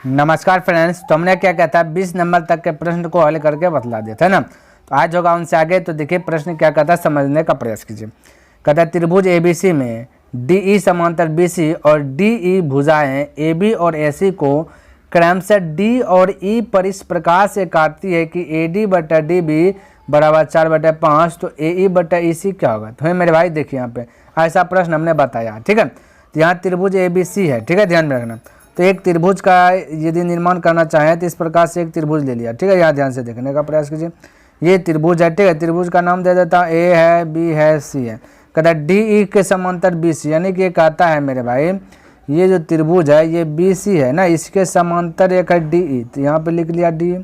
नमस्कार फ्रेंड्स, तो हमने क्या कहता है 20 नंबर तक के प्रश्न को हल करके बतला देते है ना। तो आज होगा उनसे आगे। तो देखिए प्रश्न क्या कहता है, समझने का प्रयास कीजिए। कहता है त्रिभुज एबीसी में डीई समांतर बीसी और डीई भुजाएं एबी और एसी को क्रमशः डी और ई पर इस प्रकार से काटती है कि एडी बटा डी बी बराबर 4/5। तो ए बटा ई सी क्या होगा? तो मेरे भाई देखिए यहाँ पे ऐसा प्रश्न हमने बताया, ठीक है। तो यहाँ त्रिभुज एबीसी है, ठीक है, ध्यान में रखना। तो एक त्रिभुज का यदि निर्माण करना चाहें तो इस प्रकार से एक त्रिभुज ले लिया, ठीक है। यहाँ ध्यान से देखने का प्रयास कीजिए। ये त्रिभुज है, ठीक है। त्रिभुज का नाम दे देता हूँ, ए है, बी है, सी है। कहता है डी ई के समांतर बी सी, यानी कि ये कहता है मेरे भाई ये जो त्रिभुज है ये बी सी है ना, इसके समांतर एक है डी ई। तो यहाँ पे लिख लिया डी।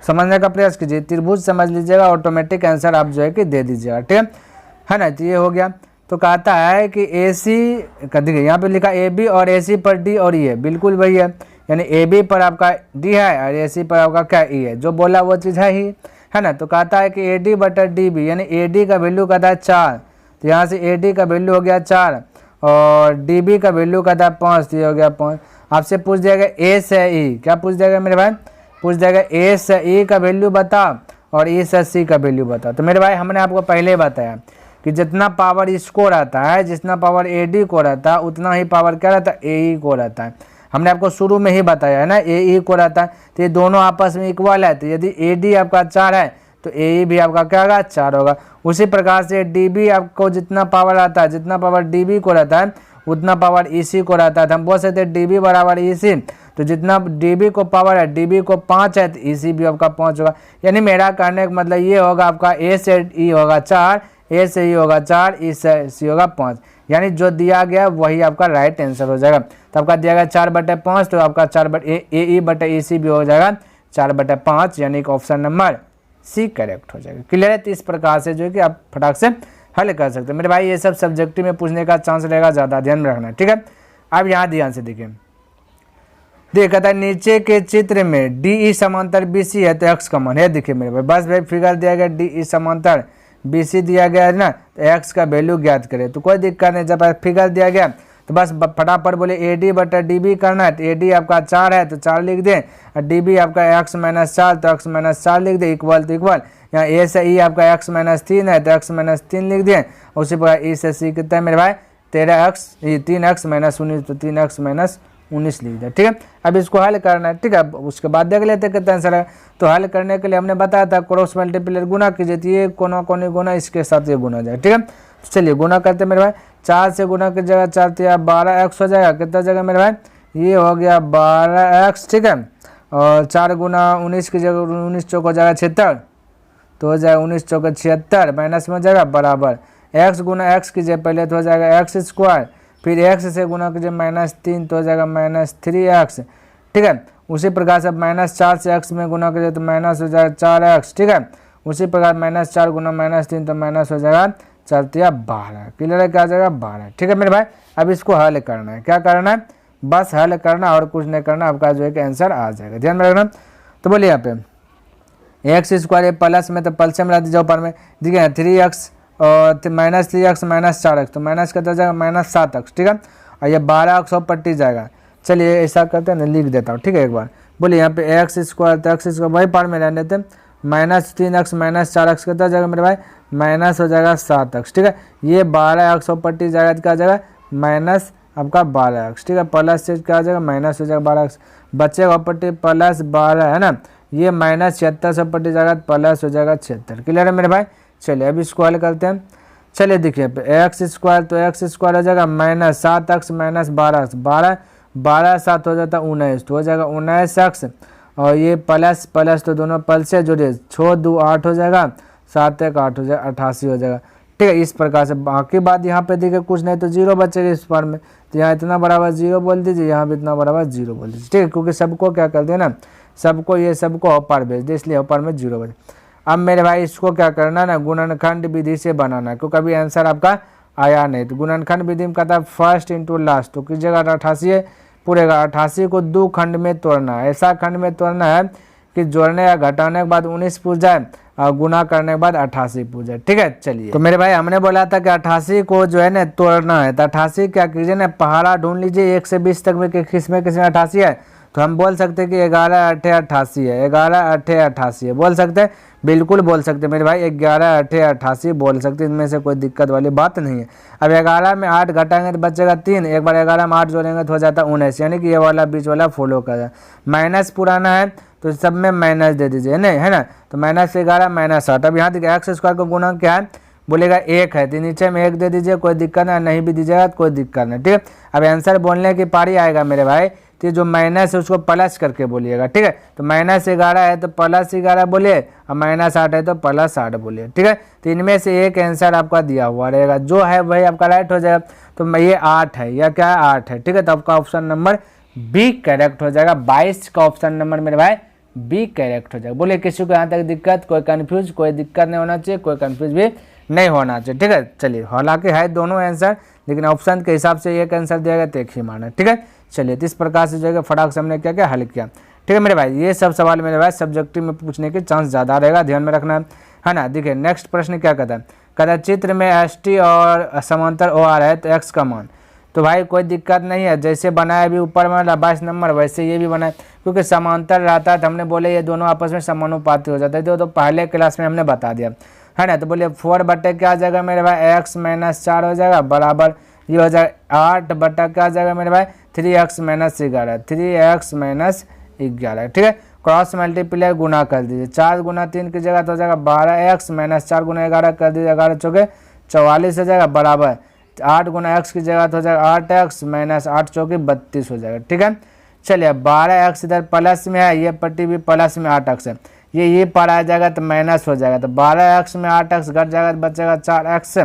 समझने का प्रयास कीजिए, त्रिभुज समझ लीजिएगा, ऑटोमेटिक आंसर आप जो है कि दे दीजिएगा, ठीक है ना। तो ये हो गया। तो कहता है कि ए सी, देखिए यहाँ पे लिखा ए बी और ए सी पर डी और ई है, बिल्कुल वही है। यानी ए बी पर आपका डी है और ए सी पर आपका क्या ई है, जो बोला वो चीज़ है ना। तो कहता है कि ए डी बटा डी बी, यानी ए डी का वैल्यू कहता है 4। तो यहाँ से ए डी का वैल्यू हो गया 4 और डी बी का वैल्यू कहता है 5। तो ये हो गया 5। आपसे पूछ दिया गया ए से ई, क्या पूछ दिया मेरे भाई? पूछ दिया ए से ई का वैल्यू बता और ई से सी का वैल्यू बता। तो मेरे भाई हमने आपको पहले बताया कि जितना पावर इसको रहता है, जितना पावर ए डी को रहता है, उतना ही पावर क्या रहता है, ए ई को रहता है। हमने आपको शुरू में ही बताया है ना, ए ई को रहता है। तो ये दोनों आपस में इक्वल है। तो यदि ए डी आपका 4 है तो ए ई भी आपका क्या होगा, 4 होगा। उसी प्रकार से डी बी आपको जितना पावर आता है, जितना पावर डी बी को रहता है उतना पावर ई सी को रहता है। तो हम बोल सकते हैं डी बी बराबर ई सी। तो जितना डी बी को पावर है, डी बी को 5 है, तो ई सी भी आपका 5 होगा। यानी मेरा कहने का मतलब ये होगा, आपका ए से ई होगा 4, ए से ई होगा 4, ई से सी होगा 5। यानी जो दिया गया वही आपका राइट आंसर हो जाएगा। तो आपका दिया गया 4/5, तो आपका 4 ए ई बटा ई सी भी हो जाएगा 4/5, यानी कि ऑप्शन नंबर सी करेक्ट हो जाएगा। क्लियर है? तो इस प्रकार से जो है कि आप फटाक से हल कर सकते हैं मेरे भाई। ये सब सब्जेक्टिव में पूछने का चांस रहेगा, ज़्यादा ध्यान में रखना, ठीक है। अब यहाँ ध्यान से देखिए, कहता है नीचे के चित्र में डी ई समांतर बी सी है तो एक्स कॉमन है। देखिए मेरे भाई, बस भाई फिगर दिया गया डी ई समांतर बी सी दिया गया है ना, तो एक्स का वैल्यू ज्ञात करें। तो कोई दिक्कत नहीं, जब फिगर दिया गया तो बस फटाफट बोले ए डी बटा डी बी करना है। तो ए डी आपका 4 है तो 4 लिख दें, और डी बी आपका x - 4 तो x - 4 लिख दें, इक्वल तो इक्वल। यहाँ ए से ई आपका x - 3 है तो x - 3 लिख दें। उसी प्रकार ई से सी कितना है मेरे भाई, 13x, 3x - 19, तो 3x - 19 लिख दें, ठीक है। अब इसको हल करना है, ठीक है। उसके बाद देख लेते हैं कितना आंसर है। तो हल करने के लिए हमने बताया था क्रॉस मल्टीप्लाई गुना कीजिए। तो ये कोना कोनी गुना, इसके साथ ये गुना जाएगा, ठीक है। तो चलिए गुना करते मेरे भाई। 4 से गुना की जगह 4 तो 12x हो जाएगा। कितना जगह मेरे भाई, ये हो गया 12x, ठीक है। और 4 गुना 19 की जगह 19 चौक हो जाएगा 76, तो हो जाएगा 19 चौक 76, माइनस में हो जाएगा बराबर x गुना x कीजिए पहले, तो हो जाएगा x स्क्वायर, फिर x से गुना कीजिए -3 तो हो जाएगा -3x, ठीक है। उसी प्रकार से -4 से x में गुना कीजिए तो माइनस हो जाएगा 4x, ठीक है। उसी प्रकार -4 गुना -3 तो माइनस हो जाएगा 4 या 12। क्लियर है? क्या आ जाएगा 12, ठीक है मेरे भाई। अब इसको हल करना है, क्या करना है, बस हल करना और कुछ नहीं करना, आपका जो है कि आंसर आ जाएगा। ध्यान में रखना। तो बोलिए यहाँ पे एक्स स्क्वायर प्लस में तो पल से मिला दीजिए ऊपर में, देखिए 3x और -3x -4x, तो माइनस का तो जाएगा -7x, ठीक है। और ये 12x और पट्टी जाएगा। चलिए ऐसा करते हैं ना, लिख देता हूँ, ठीक है। एक बार बोलिए यहाँ पे एक्स स्क्वायर, तो एक्स स्क्वायर वही पार में रहने देते, -3x -4x कितना जाएगा मेरे भाई, माइनस हो जाएगा 7x, ठीक है। ये 12x और पट्टी जाएगा तो क्या जाएगा माइनस आपका 12x, ठीक है। प्लस से क्या हो जाएगा माइनस हो जाएगा 12x, बचेगा पट्टी प्लस 12 है ना। ये -76 से पट्टी जाएगा तो प्लस हो जाएगा 76। क्लियर है मेरे भाई। चलिए अब इसको हल करते हैं। चलिए देखिए एक्स स्क्वायर, तो एक्स स्क्वायर हो जाएगा -7x -12x, 12 7 हो जाता है 19, तो हो जाएगा 19x। और ये प्लस प्लस तो दोनों पल से जोड़िए, 6 2 8 हो जाएगा, 7 1 8 हो जाएगा, 88 हो जाएगा, ठीक है। इस प्रकार से बाकी बात यहाँ पे देखिए कुछ नहीं तो 0 बचेगा इस पर में। तो यहाँ इतना बराबर 0 बोल दीजिए, यहाँ भी इतना बराबर 0 बोल दीजिए, ठीक है। क्योंकि सबको क्या करते हैं ना, सबको ये सबको अपर भेज दे, इसलिए अपर में 0 बचे। अब मेरे भाई इसको क्या करना ना, गुणनखंड विधि से बनाना, क्योंकि अभी आंसर आपका आया नहीं। तो गुणनखंड विधि में कहता है फर्स्ट इंटू लास्ट, तो किस जगह 88 है पूरे 88 को 2 खंड में तोड़ना है। ऐसा खंड में तोड़ना है कि जोड़ने या घटाने के बाद 19 पूछ जाए और गुना करने के बाद 88 पूछ जाए, ठीक है। चलिए तो मेरे भाई हमने बोला था कि 88 को जो है ना तोड़ना है, तो 88 क्या कीजिए ना, पहाड़ा ढूंढ लीजिए 1 से 20 तक में किस में 88 है, तो हम बोल सकते हैं कि 11 8 88 है, 11 8 88 है, बोल सकते हैं, बिल्कुल बोल सकते हैं मेरे भाई, 11 8 88 बोल सकते हैं, इनमें से कोई दिक्कत वाली बात नहीं है। अब 11 में 8 घटाएंगे तो बचेगा 3, एक बार 11 में 8 जोड़ेंगे तो हो जाता है 19, यानी कि ये वाला बीच वाला फॉलो कर रहा है। माइनस पुराना है तो सब में माइनस दे दीजिए, नहीं है ना, तो -11 -8। अब यहाँ देखिए एक्स स्क्वायर का गुणा क्या है, बोलेगा 1 है, तो नीचे में 1 दे दीजिए, कोई दिक्कत नहीं भी दीजिएगा तो कोई दिक्कत नहीं, ठीक है। अब आंसर बोलने की पारी आएगा मेरे भाई, तो जो माइनस है उसको प्लस करके बोलिएगा, ठीक है। तो -11 है तो +11 बोलिए, और -8 है तो +8 बोलिए, ठीक है। तो इनमें से एक आंसर आपका दिया हुआ रहेगा, जो है वही आपका राइट हो जाएगा। तो ये 8 है, या क्या 8 है, ठीक है। तो आपका ऑप्शन नंबर बी करेक्ट हो जाएगा, 22 का ऑप्शन नंबर मेरे भाई बी करेक्ट हो जाएगा। बोले किसी को यहाँ तक दिक्कत, कोई कंफ्यूज, कोई दिक्कत नहीं होना चाहिए, कोई कंफ्यूज भी नहीं होना चाहिए, ठीक है। चलिए, हालांकि है दोनों आंसर, लेकिन ऑप्शन के हिसाब से एक आंसर दिया गया तो एक ही माना, ठीक है। चलिए, तो इस प्रकार से जो है फटाक से हमने क्या क्या हल किया, ठीक है मेरे भाई। ये सब सवाल मेरे भाई सब्जेक्टिव में पूछने के चांस ज़्यादा रहेगा, ध्यान में रखना है ना। देखिए नेक्स्ट प्रश्न क्या कहता है, कहता है चित्र में ST और समांतर OR है तो x का मान, तो भाई कोई दिक्कत नहीं है, जैसे बनाया अभी ऊपर में 22 नंबर वैसे ये भी बनाए, क्योंकि समांतर रहता है तो हमने बोले ये दोनों आपस में समानुपाती हो जाता है, तो पहले क्लास में हमने बता दिया है ना। तो बोलिए 4 बटे क्या आ जाएगा मेरे भाई, x - 4 हो जाएगा, बराबर ये हो जाएगा 8 बटा क्या आ जाएगा मेरे भाई, 3x - 11, 3x - 11, ठीक है। क्रॉस मल्टीप्लाई गुना कर दीजिए, 4 गुना 3 की जगह तो हो जाएगा 12x - 4 गुना 11 कर दीजिए, 11 चौके 44 हो जाएगा, बराबर 8 गुना x की जगह तो हो जाएगा 8x - 8 चौके 32 हो जाएगा, ठीक है। चलिए 12x इधर प्लस में है, ये पट्टी भी प्लस में 8x है, ये पार आ जाएगा तो माइनस हो जाएगा, तो 12x में 8x घट जाएगा तो बचेगा 4x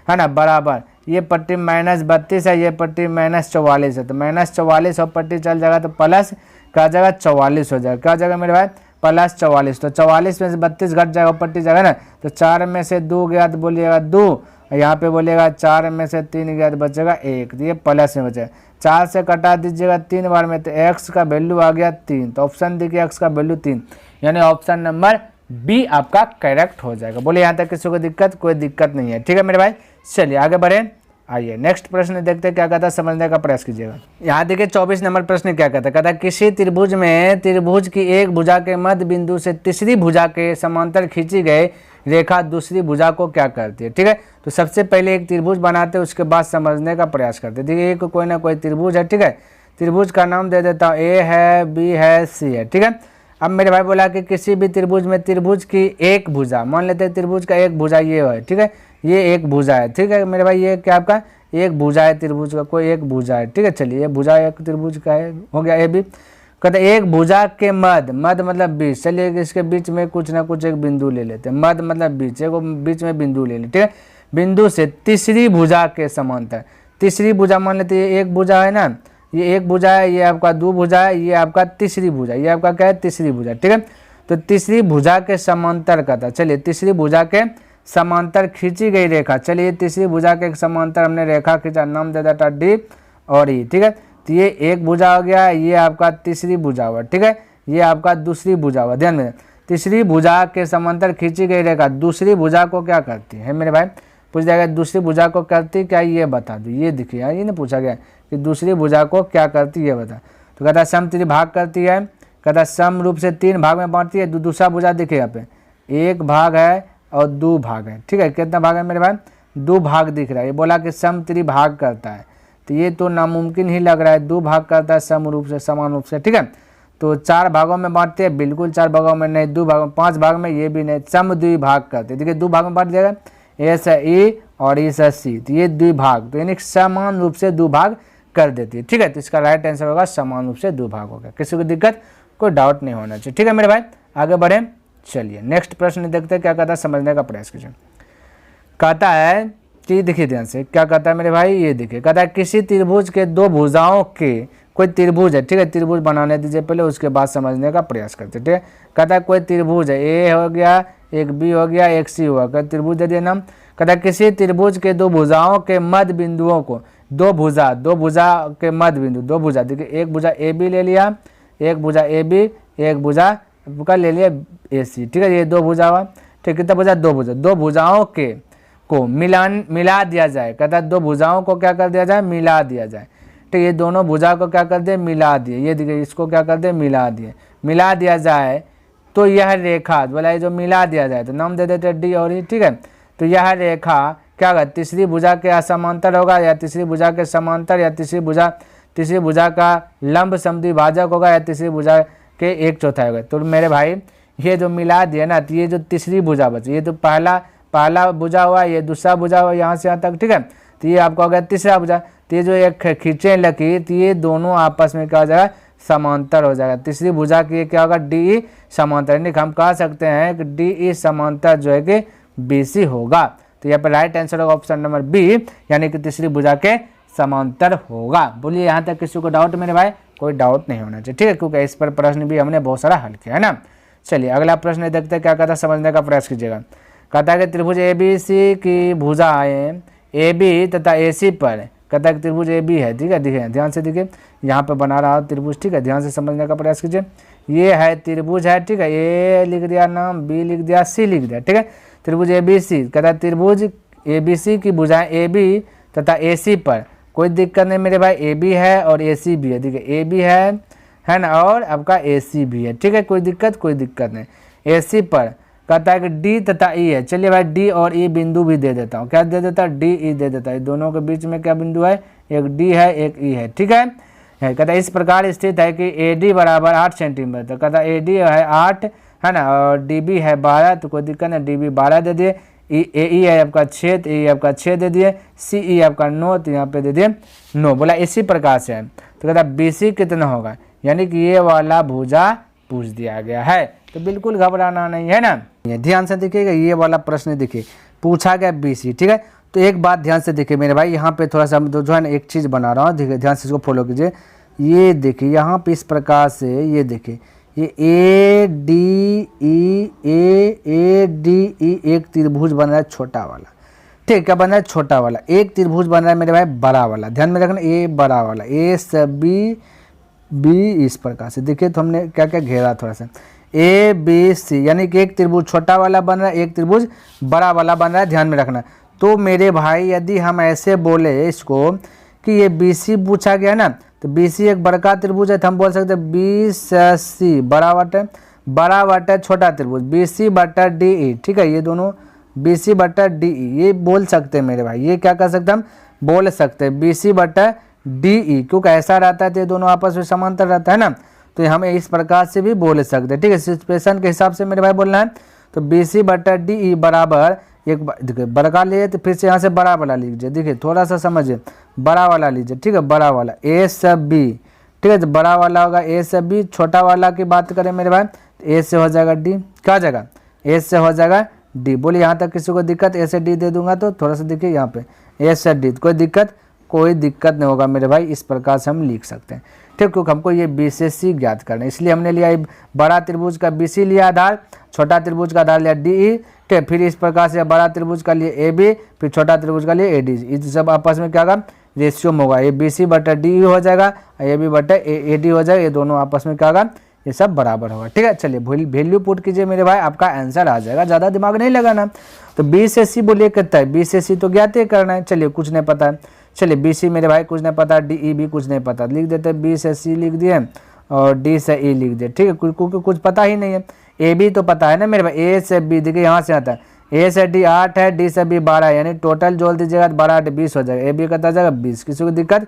है ना, बराबर ये पट्टी -32 है, ये पट्टी -44 है, तो -44 और पट्टी चल जाएगा तो प्लस क्या जाएगा 44 हो जाएगा, क्या जाएगा मेरे भाई +44, तो 44 में से 32 घट जाएगा पट्टी जाएगा ना, तो 4 में से 2 गया तो बोलिएगा 2, यहाँ पे बोलिएगा 4 में से 3 गया तो बचेगा 1, तो ये प्लस में बचेगा, 4 से कटा दीजिएगा 3 बार में, तो x का वैल्यू आ गया 3, तो ऑप्शन देखिए x का वैल्यू 3, यानी ऑप्शन नंबर बी आपका करेक्ट हो जाएगा। बोले यहाँ तक किसी को दिक्कत, कोई दिक्कत नहीं है, ठीक है मेरे भाई। चलिए आगे बढ़े, आइए नेक्स्ट प्रश्न देखते हैं क्या कहता है, समझने का प्रयास कीजिएगा। यहाँ देखिए 24 नंबर प्रश्न क्या कहता है, कहता है किसी त्रिभुज में त्रिभुज की एक भुजा के मध्य बिंदु से तीसरी भुजा के समांतर खींची गई रेखा दूसरी भुजा को क्या करती है, ठीक है। तो सबसे पहले एक त्रिभुज बनाते हैं, उसके बाद समझने का प्रयास करते हैं। देखिए एक कोई ना कोई त्रिभुज है, ठीक है, त्रिभुज का नाम दे देता हूँ, A है, B है, C है, ठीक है। अब मेरे भाई बोला कि किसी भी त्रिभुज में त्रिभुज की एक भुजा, मान लेते हैं त्रिभुज का एक भुजा ये है, ठीक है, ये एक भुजा है, ठीक है मेरे भाई, ये क्या आपका एक भुजा है त्रिभुज का, कोई एक भुजा है, ठीक है। चलिए ये भुजा एक त्रिभुज का है, हो गया AB। कहते एक भुजा के मध्य मतलब बीच, चलिए इसके बीच में कुछ ना कुछ एक बिंदु ले लेते हैं, मध्य मतलब बीच, एक बीच में बिंदु ले लेते, ठीक है। बिंदु से तीसरी भुजा के समांतर, तीसरी भुजा मान लेते हैं, एक भुजा है ना, ये एक भुजा है, ये आपका दो भुजा है, ये आपका तीसरी भुजा, ये आपका क्या है तीसरी भुजा, ठीक है। तो तीसरी भुजा के समांतर का था, चलिए तीसरी भुजा के समांतर खींची गई रेखा, चलिए तीसरी भुजा के समांतर हमने रेखा खींचा, नाम दे देता D और E, ठीक है। तो ये एक भुजा हो गया, ये आपका तीसरी भुजा हुआ, ठीक है, ये आपका दूसरी भुजा हुआ। ध्यान में, तीसरी भुजा के समांतर खींची गई रेखा दूसरी भुजा को क्या करती है मेरे भाई, पूछ जाएगा दूसरी भुजा को करती क्या, ये बता दो। ये देखिए यार, ये नहीं पूछा गया कि दूसरी भुजा को क्या करती है बता, तो कहता है समत्रिभाग करती है, कहता है सम रूप से 3 भाग में बांटती है। दूसरा भुजा देखिए यहाँ पे 1 भाग है और 2 भाग है, ठीक है। कितना भाग है मेरे भाई, 2 भाग दिख रहा है, ये बोला कि समत्रिभाग करता है, तो ये तो नामुमकिन ही लग रहा है, 2 भाग करता है सम रूप से, समान रूप से, ठीक है। तो 4 भागों में बांटते हैं, बिल्कुल 4 भागों में नहीं, 2 भागों, 5 भाग में, ये भी नहीं, सम द्विभाग करते हैं। देखिए 2 भाग में बांट दिया गया, ऐसा E और ऐसा C, तो ये द्विभाग, तो यानी समान रूप से 2 भाग कर देती है, ठीक है। तो इसका राइट आंसर होगा समान रूप से 2 भाग होगा, किसी को दिक्कत कोई डाउट नहीं होना चाहिए, ठीक है मेरे भाई। आगे बढ़े, चलिए नेक्स्ट प्रश्न देखते हैं क्या कहता है, समझने का प्रयास कीजिए। कहता है कि देखिए ध्यान से क्या कहता है मेरे भाई, ये देखिए कहता है किसी त्रिभुज के 2 भुजाओं के, कोई त्रिभुज है, ठीक है, त्रिभुज बनाने दीजिए पहले, उसके बाद समझने का प्रयास करते, ठीक है। कहता है कोई त्रिभुज है, A हो गया, एक B हो गया, एक C हुआ, कहता त्रिभुज दे दिया नाम। कहता है किसी त्रिभुज के 2 भुजाओं के मध्य बिंदुओं को, 2 भुजा के मध्य बिंदु, 2 भुजा, देखिए एक भुजा AB ले लिया, एक भुजा AB, एक भुजा का ले लिया AC, ठीक है, ये 2 भुजा हुआ, ठीक, कितना भुजा, 2 भुजा, 2 भुजाओं के को मिला दिया जाए, कहता है 2 भुजाओं को क्या कर दिया जाए, मिला दिया जाए, ठीक, ये दोनों भुजा को क्या कर दिए, मिला दिए। ये देखिए इसको क्या कर दिए, मिला दिए। मिला दिया जाए तो यह रेखा, बोला ये जो मिला दिया जाए तो नाम दे देते डी और ई, ठीक है। तो यह रेखा क्या होगा, तीसरी भुजा के असमांतर होगा, या तीसरी भुजा के समांतर, या तीसरी भुजा का लंब समद्विभाजक होगा, या तीसरी भुजा के 1/4 होगा। तो मेरे भाई ये जो मिला दिया ना, तो ये जो तीसरी भुजा बची, ये तो पहला भुजा हुआ, ये दूसरा भुजा हुआ यहाँ से यहाँ तक, ठीक है। तो ये आपका हो गया तीसरा भुजा। तो ये जो एक खींचे लकीर, तो ये दोनों आपस में क्या हो जाएगा, समांतर हो जाएगा। तीसरी भुजा की क्या होगा, डी समांतर, यानी हम कह सकते हैं कि डी समांतर जो है कि BC होगा। तो यहाँ पर राइट आंसर होगा ऑप्शन नंबर बी, यानी कि तीसरी भुजा के समांतर होगा। बोलिए यहाँ तक किसी को डाउट मेरे भाई, कोई डाउट नहीं होना चाहिए, ठीक है, क्योंकि इस पर प्रश्न भी हमने बहुत सारा हल किया है ना। चलिए अगला प्रश्न देखते हैं क्या कहता है, समझने का प्रयास कीजिएगा। कहता है कि त्रिभुज ABC की भुजाएं AB तथा AC पर, कहता है कि त्रिभुज AB है, ठीक है। देखिए ध्यान से देखिए, यहाँ पे बना रहा त्रिभुज, ठीक है, ध्यान से समझने का प्रयास कीजिए। ये है त्रिभुज है, ठीक है, A लिख दिया नाम, B लिख दिया, C लिख दिया, ठीक है। त्रिभुज ABC, कहता है त्रिभुज ABC की भुजाएं AB तथा AC पर, कोई दिक्कत नहीं मेरे भाई, AB है और AC भी है, देखिए AB है ना, और आपका AC भी है, ठीक है, कोई दिक्कत नहीं। AC पर कहता है कि D तथा E है, चलिए भाई D और E बिंदु भी दे देता हूँ, क्या दे देता है, D E दे देता है। दोनों के बीच में क्या बिंदु है, एक D है एक E है, ठीक है। कहता है इस प्रकार स्थित है कि AD बराबर 8 सेंटीमीटर, तो कहता है AD है 8 है ना, और DB है 12, तो कोई दिक्कत नहीं, DB 12 दे दिए। AE है आपका 6, तो AE आपका 6 दे दिए। CE आपका 9, तो यहाँ पे दे दिए 9। बोला इसी प्रकार से है, तो कहता है BC कितना होगा, यानी कि ये वाला भुजा पूछ दिया गया है, तो बिल्कुल घबराना नहीं है ना। ध्यान से देखिएगा, ये वाला प्रश्न देखिए पूछा गया BC, ठीक है। तो एक बात ध्यान से देखिए मेरे भाई, यहाँ पे थोड़ा सा जो है ना एक चीज़ बना रहा हूँ, देखिए ध्यान से इसको फॉलो कीजिए। ये देखिए यहाँ पे इस प्रकार से, ये देखिए ये ADE एक त्रिभुज बन रहा है छोटा वाला, ठीक, क्या बन रहा है, छोटा वाला। एक त्रिभुज बन रहा है मेरे भाई बड़ा वाला, ध्यान में रखना, ये बड़ा वाला A सब B इस प्रकार से। देखिए तो हमने क्या क्या घेरा थोड़ा सा, ABC, यानी कि एक त्रिभुज छोटा वाला बन रहा है, एक त्रिभुज बड़ा वाला बन रहा है, ध्यान में रखना। तो मेरे भाई यदि हम ऐसे बोले इसको कि ये BC पूछा गया ना, तो BC एक बड़का त्रिभुज है, तो हम बोल सकते हैं BC बड़ा वाटा छोटा त्रिभुज, BC बटा DE, ठीक है। ये दोनों BC बटा DE ये बोल सकते हैं मेरे भाई, ये क्या कर सकते हैं, हम बोल सकते हैं BC बटा DE, क्योंकि ऐसा रहता है तो ये दोनों आपस में समांतर रहता है ना, तो हमें इस प्रकार से भी बोल सकते हैं, ठीक है। सिचुएशन के हिसाब से मेरे भाई बोलना है, तो BC बटा DE बराबर, एक देखिए बड़का लिए तो फिर से यहाँ से बड़ा वाला लीजिए, देखिए थोड़ा सा समझिए, बड़ा वाला लीजिए, ठीक है, बड़ा वाला A सब B, ठीक है। तो बड़ा वाला होगा A सब B, छोटा वाला की बात करें मेरे भाई, तो A से हो जाएगा D, क्या हो जाएगा, A से हो जाएगा D। बोलिए यहाँ तक किसी को दिक्कत, A से D दे दूंगा तो थोड़ा सा देखिए यहाँ पे A से D, कोई दिक्कत नहीं होगा मेरे भाई, इस प्रकार से हम लिख सकते हैं, ठीक, क्योंकि हमको ये B से C ज्ञात करना है, इसलिए हमने लिया बड़ा त्रिभुज का BC लिया आधार, छोटा त्रिभुज का आधार लिया DE, ठीक, फिर इस प्रकार से बड़ा त्रिभुज का लिए AB, फिर छोटा त्रिभुज का लिए AD, इस सब आपस में क्या होगा, रेशियो में होगा, ये BC बटा DE हो जाएगा, AB बटा AD हो जाएगा, ये दोनों आपस में क्या होगा, ये सब बराबर होगा, ठीक है। चलिए वैल्यू पुट कीजिए मेरे भाई, आपका आंसर आ जाएगा, ज़्यादा दिमाग नहीं लगाना। तो B से C बोलिए कितना है, B से C तो ज्ञात ही करना है, चलिए कुछ नहीं पता है, चलिए BC मेरे भाई कुछ नहीं पता, DE भी कुछ नहीं पता, लिख देते B से C लिख दिए और D से E लिख दिए, ठीक है, क्योंकि कुछ पता ही नहीं है। AB तो पता है ना मेरे भाई, A से B देखिए यहाँ से आता है, A से D 8 है, D से B 12 है, यानी टोटल जोड़ दीजिएगा 12 8 20 हो जाएगा, AB का आ जाएगा 20। किसी को दिक्कत,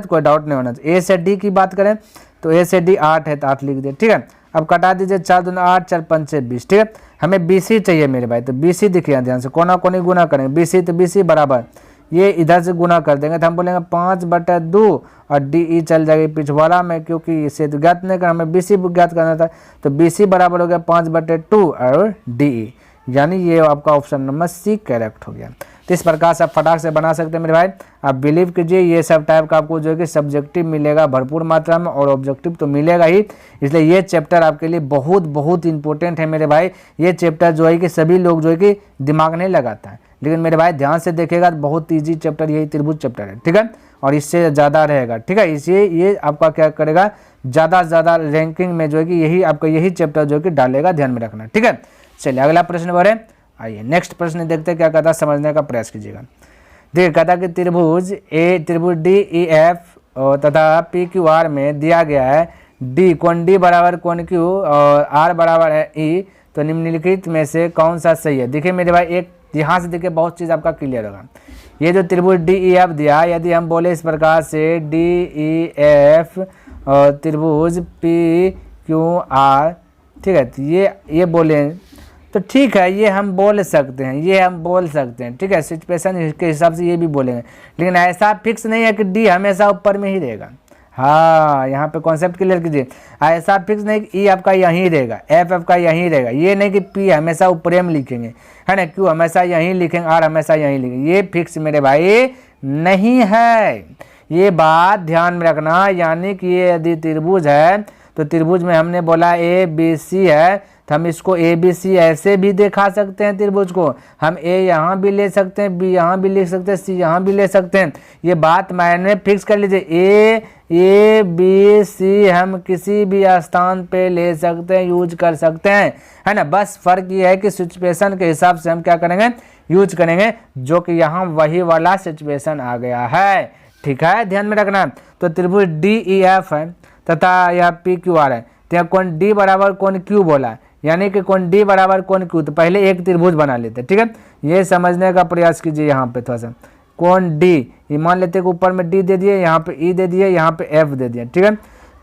कोई डाउट नहीं होना चाहिए। A से D की बात करें तो A से D 8 है, तो 8 लिख दिए, ठीक है। अब कटा दीजिए, 4 दूनी 8 4 5 6 20, ठीक है। हमें BC चाहिए मेरे भाई, तो BC देखिए ध्यान से, कोना कोनी गुना करेंगे, BC तो BC बराबर, ये इधर से गुना कर देंगे तो हम बोलेंगे 5/2 और DE चल जाएगी पिछवाड़ा में, क्योंकि इसे तो ज्ञात नहीं करना, हमें BC ज्ञात करना था, तो BC बराबर हो गया 5/2 और DE, यानी ये आपका ऑप्शन नंबर C करेक्ट हो गया। तो इस प्रकार से आप फटाक से बना सकते हैं मेरे भाई। आप बिलीव कीजिए ये सब टाइप का आपको जो है कि सब्जेक्टिव मिलेगा भरपूर मात्रा में, और ऑब्जेक्टिव तो मिलेगा ही, इसलिए ये चैप्टर आपके लिए बहुत बहुत इंपॉर्टेंट है मेरे भाई। ये चैप्टर जो है कि सभी लोग जो है कि दिमाग नहीं लगाता है, लेकिन मेरे भाई ध्यान से देखेगा तो बहुत ईजी चैप्टर यही त्रिभुज चैप्टर है, ठीक है, और इससे ज़्यादा रहेगा, ठीक है। इसलिए ये आपका क्या करेगा, ज़्यादा से ज़्यादा रैंकिंग में जो है कि यही आपका यही चैप्टर जो है कि डालेगा, ध्यान में रखना, ठीक है। चलिए अगला प्रश्न बढ़े, आइए नेक्स्ट प्रश्न देखते हैं क्या कहता है, समझने का प्रयास कीजिएगा। देखिए कहता है कि त्रिभुज DEF तथा पी क्यू आर में दिया गया है डी, कोण डी बराबर कोण क्यू और आर बराबर है ई, तो निम्नलिखित में से कौन सा सही है। देखिए मेरे भाई, एक यहाँ से देखिए बहुत चीज़ आपका क्लियर होगा। ये जो त्रिभुज डी ई एफ दिया, यदि हम बोले इस प्रकार से डी ई एफ और त्रिभुज पी क्यू आर, ठीक है, तो ये बोले तो ठीक है, ये हम बोल सकते हैं, ये हम बोल सकते हैं, ठीक है, सिचुएशन के हिसाब से ये भी बोलेंगे, लेकिन ऐसा फिक्स नहीं है कि डी हमेशा ऊपर में ही रहेगा। हाँ, यहाँ पे कॉन्सेप्ट क्लियर कीजिए, ऐसा फिक्स नहीं कि ई आपका यहीं रहेगा, एफ का यहीं रहेगा, ये नहीं कि पी हमेशा ऊपर में लिखेंगे, है ना, क्यू हमेशा यहीं लिखेंगे, आर हमेशा यहीं लिखेंगे, ये फिक्स मेरे भाई नहीं है। ये बात ध्यान में रखना, यानी कि ये यदि त्रिभुज है तो त्रिभुज में हमने बोला ए बी सी है, तो हम इसको ए बी सी ऐसे भी दिखा सकते हैं त्रिभुज को, हम ए यहाँ भी ले सकते हैं, बी यहाँ भी लिख सकते हैं, सी यहाँ भी ले सकते हैं। ये बात माइंड में फिक्स कर लीजिए, ए बी सी हम किसी भी स्थान पे ले सकते हैं, यूज कर सकते हैं, है ना। बस फर्क ये है कि सिचुएशन के हिसाब से हम क्या करेंगे, यूज करेंगे, जो कि यहाँ वही वाला सिचुएशन आ गया है, ठीक है, ध्यान में रखना। तो त्रिभुज डी ई एफ है तथा यह पी क्यू आर है, तो यहाँ कोण डी बराबर कोण क्यू बोला, यानी कि कोण डी बराबर कोण क्यू, तो पहले एक त्रिभुज बना लेते, ठीक है, ये समझने का प्रयास कीजिए। यहाँ पे थोड़ा सा कोण डी, ये मान लेते कि ऊपर में डी दे दिए, यहाँ पे ई दे दिए, यहाँ पे एफ दे दिया, ठीक है,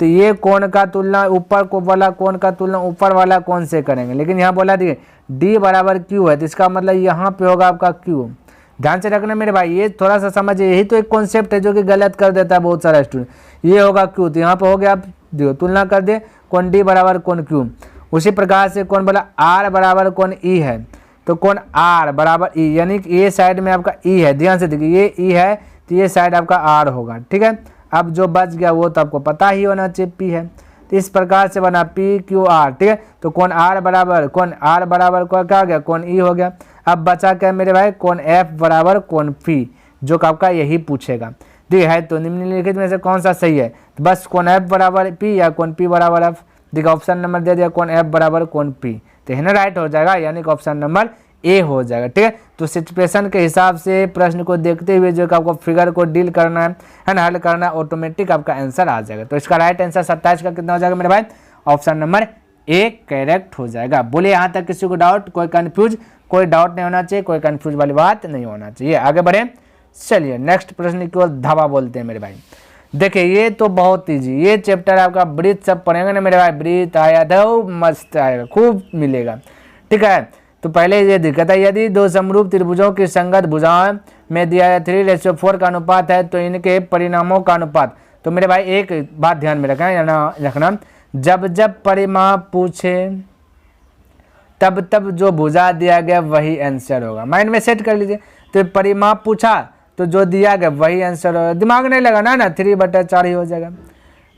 तो ये कोण का तुलना ऊपर को वाला कोण का तुलना ऊपर वाला कोण से करेंगे, लेकिन यहाँ बोला देखिए डी बराबर क्यू है, तो इसका मतलब यहाँ पे होगा आपका क्यू। ध्यान से रखना मेरे भाई, ये थोड़ा सा समझिए, यही तो एक कॉन्सेप्ट है जो कि गलत कर देता है बहुत सारा स्टूडेंट। ये होगा क्यू, तो यहाँ पे हो गया, आप देखो तुलना कर दे, कोण डी बराबर कोण क्यू। उसी प्रकार से कौन बोला आर बराबर कोण ई है, तो कोण आर बराबर ई, यानी कि ये साइड में आपका ई है, ध्यान से देखिए ये ई है, तो ये साइड आपका आर होगा, ठीक है। अब जो बच गया वो तो आपको पता ही होना चाहिए, पी है, तो इस प्रकार से बना पी क्यू आर, ठीक है। तो कोण आर बराबर क्या हो गया, कोण ई हो गया। अब बचा क्या मेरे भाई, कोण एफ बराबर कोण पी, जो कि आपका यही पूछेगा, ठीक है। तो निम्नलिखित में से कौन सा सही है, तो बस कोण एफ बराबर पी या कोण पी बराबर एफ, देखिए ऑप्शन नंबर दे दिया कोण एफ बराबर कोण पी, तो है ना, राइट हो जाएगा, यानी कि ऑप्शन नंबर ए हो जाएगा, ठीक है। तो सिचुएशन के हिसाब से प्रश्न को देखते हुए जो कि आपको फिगर को डील करना है ना, हल करना, ऑटोमेटिक आपका आंसर आ जाएगा। तो इसका राइट आंसर 27 का कितना हो जाएगा मेरे भाई, ऑप्शन नंबर ए करेक्ट हो जाएगा। बोले यहाँ तक किसी को डाउट, कोई कंफ्यूज, कोई डाउट नहीं होना चाहिए, कोई कंफ्यूज वाली बात नहीं होना चाहिए। आगे बढ़े, चलिए नेक्स्ट प्रश्न की ओर धावा बोलते हैं मेरे भाई। देखिए ये तो बहुत ईजी, ये चैप्टर आपका ब्रीथ सब पढ़ेंगे ना मेरे भाई, ब्रीथ आया था मस्त आएगा, खूब मिलेगा, ठीक है। तो पहले ये दिक्कत है, यदि दो समरूप त्रिभुजों की संगत भुजाओं में दिया 3:4 का अनुपात है, तो इनके परिणामों का अनुपात, तो मेरे भाई एक बात ध्यान में रखना, जब जब परिमाप पूछे तब तब जो भुजा दिया गया वही आंसर होगा, माइंड में सेट कर लीजिए। तो परिमाप पूछा तो जो दिया गया वही आंसर होगा, दिमाग नहीं लगाना ना, 3/4 ही हो जाएगा,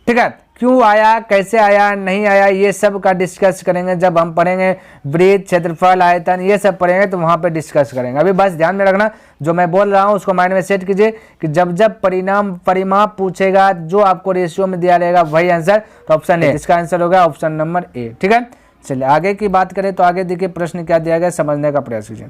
ठीक है। क्यों आया, कैसे आया, नहीं आया, ये सब का डिस्कस करेंगे जब हम पढ़ेंगे वृत्त, क्षेत्रफल, आयतन, ये सब पढ़ेंगे तो वहाँ पे डिस्कस करेंगे। अभी बस ध्यान में रखना, जो मैं बोल रहा हूँ उसको माइंड में सेट कीजिए कि जब जब परिमाप पूछेगा जो आपको रेशियो में दिया रहेगा वही आंसर, तो ऑप्शन ए, इसका आंसर होगा ऑप्शन नंबर ए, ठीक है। चलिए आगे की बात करें तो आगे देखिए प्रश्न क्या दिया गया, समझने का प्रयास कीजिए।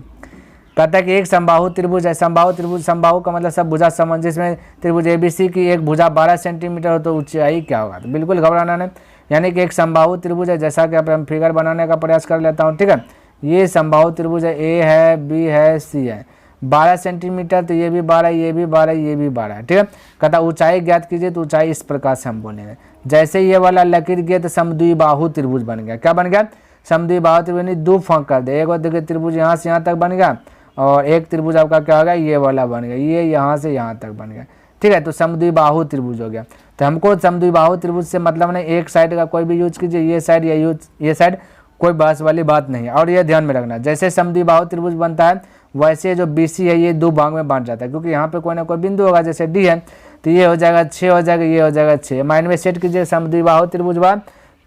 कहता है कि एक समबाहु त्रिभुज है, समबाहु का मतलब सब भुजा समान, जिसमें त्रिभुज एबीसी की एक भुजा 12 सेंटीमीटर हो तो ऊंचाई क्या होगा, तो बिल्कुल घबराना नहीं, यानी कि एक समबाहु त्रिभुज है, जैसा कि हम फिगर बनाने का प्रयास कर लेता हूँ, ठीक है। ये समबाहु त्रिभुज है, ए है, बी है, सी है, 12 सेंटीमीटर, तो ये भी 12, ये भी 12, ये भी 12 है, ठीक है। कहता ऊंचाई ज्ञात कीजिए, तो ऊंचाई इस प्रकार से हम बोलेंगे, जैसे ये वाला लकीर गया तो समद्विबाहु त्रिभुज बन गया, क्या बन गया, समद्विबाहु त्रिभुज, दो फांक कर दे, एक और देखिए त्रिभुज यहाँ से यहाँ तक बन गया, और एक त्रिभुज आपका क्या हो गया, ये वाला बन गया, ये यहाँ से यहाँ तक बन गया, ठीक है। तो समद्विबाहु त्रिभुज हो गया। तो हमको समद्विबाहु त्रिभुज से मतलब नहीं, एक साइड का कोई भी यूज कीजिए, ये साइड या ये साइड, कोई बहस वाली बात नहीं है। और ये ध्यान में रखना, जैसे समद्विबाहु त्रिभुज बनता है वैसे जो BC है ये दो भाग में बांट जाता है, क्योंकि यहाँ पे कोई ना कोई बिंदु होगा, जैसे D है तो ये हो जाएगा 6 हो जाएगा, ये हो जाएगा 6, माइंड में सेट कीजिए समद्विबाहु त्रिभुज बा,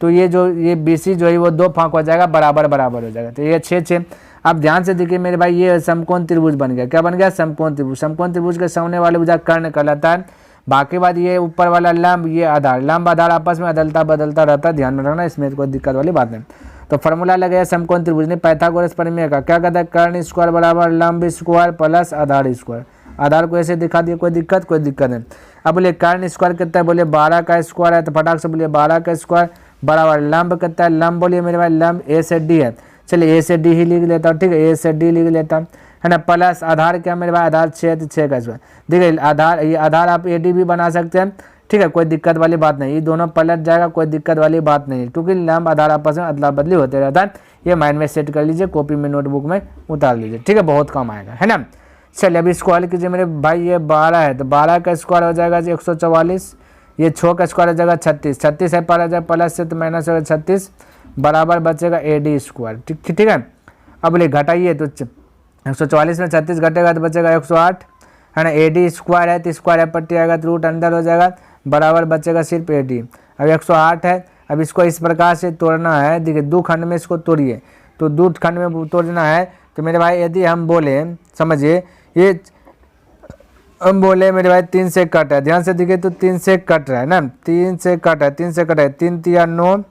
तो ये BC जो है वो दो फांक हो जाएगा, बराबर बराबर हो जाएगा, तो ये 6 अब ध्यान से देखिए मेरे भाई, ये समकोण त्रिभुज बन गया, क्या बन गया, समकोण त्रिभुज। समकोण त्रिभुज के सामने वाले भुजा कर्ण कहलाता है, बाकी बात ये ऊपर वाला लंब, ये आधार, लंब आधार आपस में अदलता बदलता रहता है, ध्यान में रखना, इसमें कोई दिक्कत वाली बात नहीं। तो फॉर्मूला लगे समकोण त्रिभुज ने पाइथागोरस प्रमेय का, क्या कहता है, कर्ण स्क्वायर बराबर लंब स्क्वायर प्लस आधार स्क्वायर, आधार को ऐसे दिखा दिया, कोई दिक्कत नहीं। अब बोलिए कर्ण स्क्वायर कितना है, बोलिए 12 का स्क्वायर है, तो फटाक से बोलिए 12 का स्क्वायर बराबर लंब कितना है, लंब बोलिए मेरे भाई लंब ए से डी है, चलिए ए से डी ही लिख लेता हूँ, ठीक है, ए से डी लिख लेता हूँ, है ना, प्लस आधार क्या मेरे भाई, आधार 6 तो 6 का स्क्वायर, देखिए आधार, ये आधार आप ए डी भी बना सकते हैं, ठीक है, कोई दिक्कत वाली बात नहीं, ये दोनों पलट जाएगा, कोई दिक्कत वाली बात नहीं है, क्योंकि लंब आधार आपस में अदला बदली होते रहता है। ये माइंड में सेट कर लीजिए, कॉपी में नोटबुक में उतार लीजिए, ठीक है, बहुत कम आएगा, है ना। चलिए अभी इसको हल कीजिए मेरे भाई, ये 12 है तो 12 का स्क्वायर हो जाएगा 144, ये 6 का स्क्वायर हो जाएगा 36, 36 है पर आ जाए प्लस से तो माइनस होगा 36 बराबर बचेगा ए डी स्क्वायर, ठीक है। अब बोले घटाइए तो 144 में 36 घटेगा तो बचेगा 108, है ना, ए डी स्क्वायर है तो स्क्वायर है पट्टी आएगा तो रूट अंदर हो जाएगा, बराबर बचेगा सिर्फ ए डी। अब 108 है, अब इसको इस प्रकार से तोड़ना है, देखिए 2 खंड में इसको तोड़िए, तो 2 खंड में तोड़ना है तो मेरे भाई यदि हम बोले, समझिए ये हम बोले मेरे भाई 3 से कट है, ध्यान से देखिए तो 3 से कट रहा है ना, 3 से कट है, 3 से कट है, 3 तिया 9,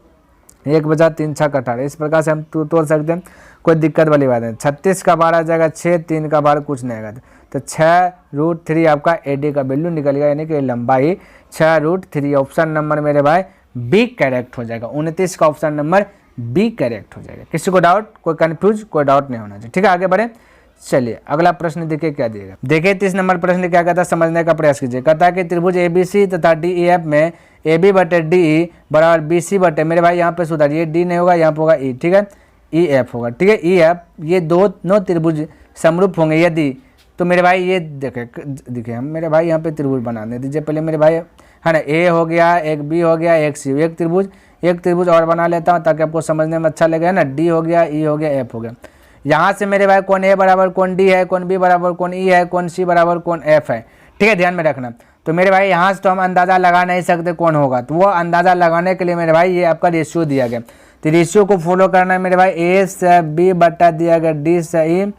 1 बजा 3 6 18, इस प्रकार से हम तोड़ सकते हैं, कोई दिक्कत वाली बात नहीं। 36 का 12 आ जाएगा 6, 3 का 12 कुछ नहीं आएगा, तो 6√3 आपका ए डी का वैल्यू निकलेगा, यानी कि लंबाई 6√3। ऑप्शन नंबर मेरे भाई बी करेक्ट हो जाएगा, 29 का ऑप्शन नंबर बी करेक्ट हो जाएगा। किसी को डाउट, कोई कंफ्यूज, कोई डाउट नहीं होना चाहिए, ठीक है, आगे बढ़े। चलिए अगला प्रश्न देखिए क्या दिएगा, देखिए 30 नंबर प्रश्न क्या कहता है, समझने का प्रयास कीजिए। कहता है कि त्रिभुज एबीसी तथा डीईएफ में AB बटे DE बराबर BC बटे, मेरे भाई यहाँ पे सुधारिए, D नहीं होगा, यहाँ पे होगा E, ठीक है, EF होगा, ठीक है, EF ये दोनों त्रिभुज समरूप होंगे यदि, तो मेरे भाई ये देखिए हम मेरे भाई यहाँ पे त्रिभुज बनाने दीजिए पहले मेरे भाई, है ना, A हो गया, एक B हो गया, एक C, एक त्रिभुज और बना लेता हूँ ताकि आपको समझने में अच्छा लगे, है ना, D हो गया, E हो गया, F हो गया। यहाँ से मेरे भाई कौन A बराबर कौन D है, कौन B बराबर कौन E है, कौन C बराबर कौन F है, ठीक है, ध्यान में रखना। तो मेरे भाई यहाँ से तो हम अंदाज़ा लगा नहीं सकते कौन होगा, तो वो अंदाज़ा लगाने के लिए मेरे भाई ये आपका रेशियो दिया गया, तो रेशियो को फॉलो करना है मेरे भाई, A से B बटा दिया गया D से E,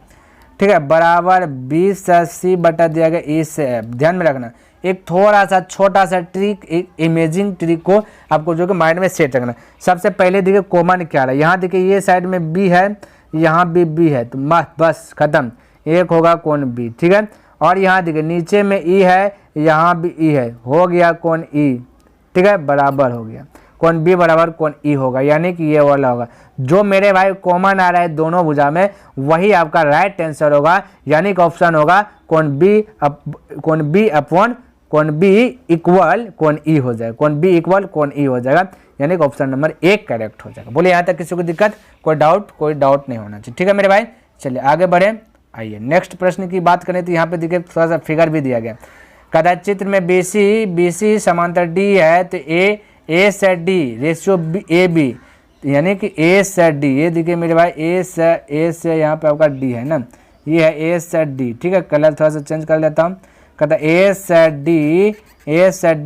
ठीक है, बराबर B से C बटा दिया गया E से F। ध्यान में रखना, एक थोड़ा सा छोटा सा ट्रिक, एक इमेजिंग ट्रिक को आपको जो कि माइंड में सेट रखना। सबसे पहले देखिए कॉमन क्या है, यहाँ देखिए ये साइड में B है, यहाँ भी B है, तो बस खत्म, एक होगा कौन B, ठीक है, और यहाँ देखिए नीचे में E है, यहाँ भी E है, हो गया कौन E, ठीक है, बराबर हो गया कौन B बराबर कौन E होगा, यानी कि ये वाला होगा जो मेरे भाई कॉमन आ रहा है दोनों भुजा में, वही आपका राइट आंसर होगा, यानी कि ऑप्शन होगा कौन B अपॉन कौन B इक्वल कौन E हो जाएगा, कौन B इक्वल कौन E हो जाएगा, यानी कि ऑप्शन नंबर 1 करेक्ट हो जाएगा। बोले यहाँ तक किसी को दिक्कत, कोई डाउट नहीं होना चाहिए, ठीक है मेरे भाई। चलिए आगे बढ़े, आइए नेक्स्ट प्रश्न की बात करें तो यहाँ पे देखिए थोड़ा सा फिगर भी दिया गया। कदा चित्र में BC समांतर D है, तो A से D रेशियो AB, यानी कि A से D, ये देखिए मेरे भाई A से यहाँ पे आपका D है ना, ये है A से D, ठीक है, कलर थोड़ा सा चेंज कर लेता हूँ। कहता A से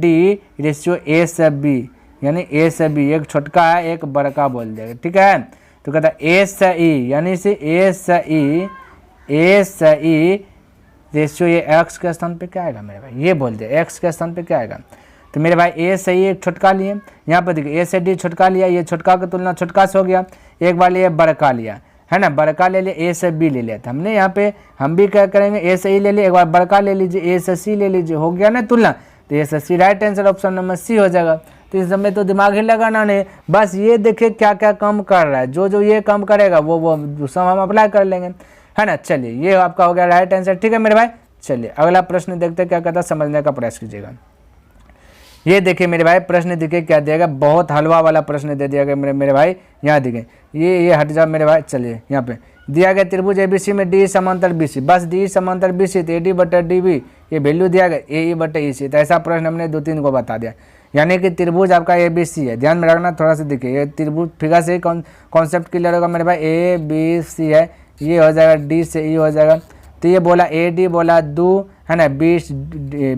D रेशियो A से B, यानी A से B, एक छोटका है एक बड़का बोल देगा, ठीक है। तो कहता A से E, यानी से A से E रेशियो, ये x के स्थान पे क्या आएगा मेरे भाई, ये बोल दे x के स्थान पे क्या आएगा, तो मेरे भाई A से E एक छोटका लिए, यहाँ पर देखिए A से D छोटका लिया, ये छोटका की तुलना छोटका से हो गया, एक बार लिए बड़का लिया, है ना, बड़का ले लिया, A से B ले लिया था हमने, यहाँ पे हम भी क्या करेंगे, A से E ले लिया, एक बार बड़का ले लीजिए, A से C ले लीजिए, हो गया ना तुलना, तो A से C right answer option number C हो जाएगा। तो इस समय तो दिमाग ही लगाना नहीं, बस ये देखिए क्या क्या कम कर रहा है, जो ये कम करेगा वो सब हम अप्लाई कर लेंगे, है ना। चलिए ये आपका हो गया राइट आंसर, ठीक है मेरे भाई। चलिए अगला प्रश्न देखते हैं क्या कहता है, समझने का प्रयास कीजिएगा। ये देखिए मेरे भाई प्रश्न देखिए क्या दिया गया, बहुत हलवा वाला प्रश्न दे दिया गया मेरे भाई। यहाँ देखिए ये हट जा मेरे भाई। चलिए यहाँ पे दिया गया त्रिभुज ABC में D समांतर BC, बस D समांतर BC तो AD बटे DB ये वैल्यू दिया गया AE बटे EC, तो ऐसा प्रश्न हमने 2-3 को बता दिया, यानी कि त्रिभुज आपका ABC है। ध्यान में रखना थोड़ा सा, देखिए ये त्रिभुज फिगर से कॉन्सेप्ट क्लियर होगा मेरे भाई। ABC है, ये हो जाएगा D से E हो जाएगा, तो ये बोला AD बोला 2, है ना,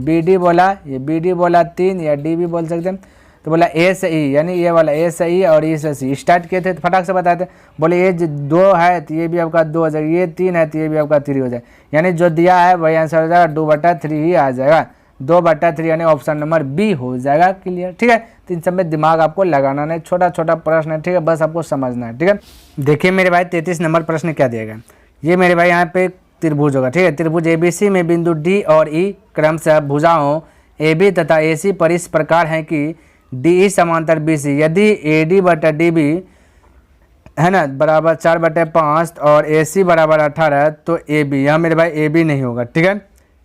BD बोला, ये BD बोला 3 या D भी बोल सकते हैं, तो बोला A से E, यानी ये वाला A से E और E से C स्टार्ट किए थे, तो फटाक से बताते बोले ये 2 है तो ये भी आपका 2 हो जाएगा, ये 3 है तो ये भी आपका 3 हो जाएगा, यानी जो दिया है वही आंसर हो जाएगा, 2/3 ही आ जाएगा, 2/3 यानी ऑप्शन नंबर B हो जाएगा। क्लियर, ठीक है। तो इन सब में दिमाग आपको लगाना नहीं, छोटा छोटा प्रश्न है, ठीक है, बस आपको समझना है, ठीक है। देखिए मेरे भाई 33 नंबर प्रश्न क्या दिया गया, ये मेरे भाई यहाँ पे त्रिभुज होगा, ठीक है। त्रिभुज एबीसी में बिंदु डी और ई क्रमशः भुजाओं AB तथा AC पर इस प्रकार है कि DE समांतर BC। यदि AD बटा DB है ना बराबर 4/5 और AC बराबर 18 तो AB, यहाँ मेरे भाई AB नहीं होगा, ठीक है।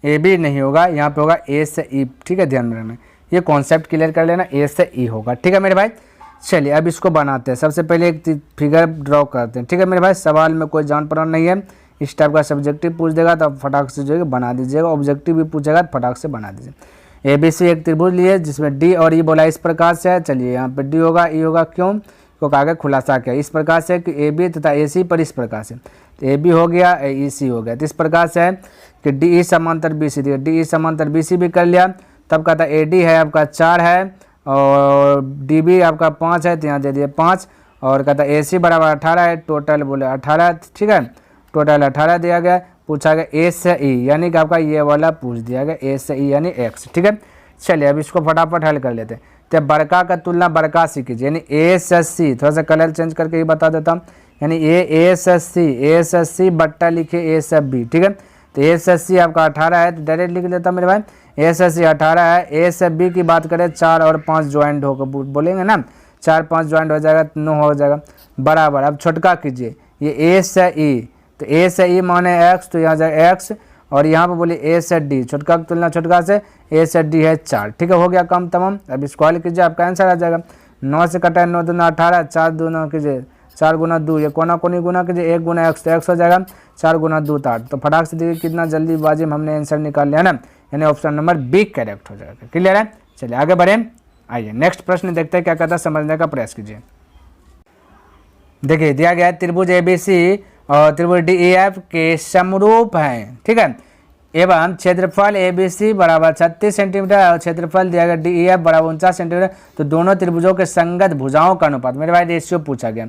AB नहीं होगा, यहाँ पे होगा A से E, ठीक है। ध्यान में रखना, ये कॉन्सेप्ट क्लियर कर लेना, A से E होगा, ठीक है मेरे भाई। चलिए अब इसको बनाते हैं। सबसे पहले एक फिगर ड्रॉ करते हैं, ठीक है मेरे भाई। सवाल में कोई जान पड़ान नहीं है, इस टाइप का सब्जेक्टिव पूछ देगा तो फटाक से जो है बना दीजिएगा, ऑब्जेक्टिव भी पूछेगा तो फटाक से बना दीजिए। ABC एक त्रिभुज लिए जिसमें D और E बोला इस प्रकार से है। चलिए यहाँ पे D होगा, E होगा, क्यों? क्योंकि आगे खुलासा किया इस प्रकार से कि AB तथा AC पर इस प्रकार से, तो AB हो गया, EC हो गया। तो इस प्रकार से है कि DE समांतर BC, DE समांतर BC भी कर लिया। तब कहता AD है आपका 4 है और DB आपका 5 है, तो यहाँ दे दिए 5। और कहता AC बराबर 18 है, टोटल बोले 18, ठीक है। टोटल 18 दिया गया। पूछा गया A से E, यानी कि आपका ये वाला पूछ दिया गया, A से E यानी X, ठीक है। चलिए अब इसको फटाफट हल कर लेते हैं। तो बड़का का तुलना बड़का से कीजिए, यानी A से C, थोड़ा सा कलर चेंज करके ही बता देता हूँ, यानी A से C बट्टा लिखे A से B, ठीक है। तो A से C आपका 18 है, तो डायरेक्ट लिख देता मेरे भाई, A से C 18 है। A से B की बात करें 4 और 5 ज्वाइंट होकर बोलेंगे ना, 4-5 ज्वाइंट हो जाएगा, 9 हो जाएगा बराबर। अब छोटका कीजिए, ये A से E, तो A से E माने X, तो यहाँ जाएगा X, और यहाँ पे बोले A से D, छोटका की तुलना छोटका से A से D है 4, ठीक है। हो गया काम तमाम। अब इसको हल कीजिए, आपका आंसर आ जाएगा। 9 से कटा है 9 दूना 18, 4 दूना कीजिए 4 गुना 2, ये कोना कोनी गुना कीजिए 1 गुना X, तो X हो जाएगा 4 गुना 2 8। तो फटाक से देखिए कितना जल्दीबाजी में हमने आंसर निकाल लिया ना, यानी ऑप्शन नंबर B करेक्ट हो जाएगा। क्लियर है? चलिए आगे बढ़े। आइए नेक्स्ट प्रश्न देखते हैं क्या कहता है, समझने का प्रयास कीजिए। देखिए दिया गया है त्रिभुज ABC और त्रिभुज DEF के समरूप हैं, ठीक है, एवं क्षेत्रफल ABC बराबर 36 सेंटीमीटर और क्षेत्रफल दिया गया DEF बराबर 49 सेंटीमीटर। तो दोनों त्रिभुजों के संगत भुजाओं का अनुपात, मेरे भाई रेशियो पूछा गया।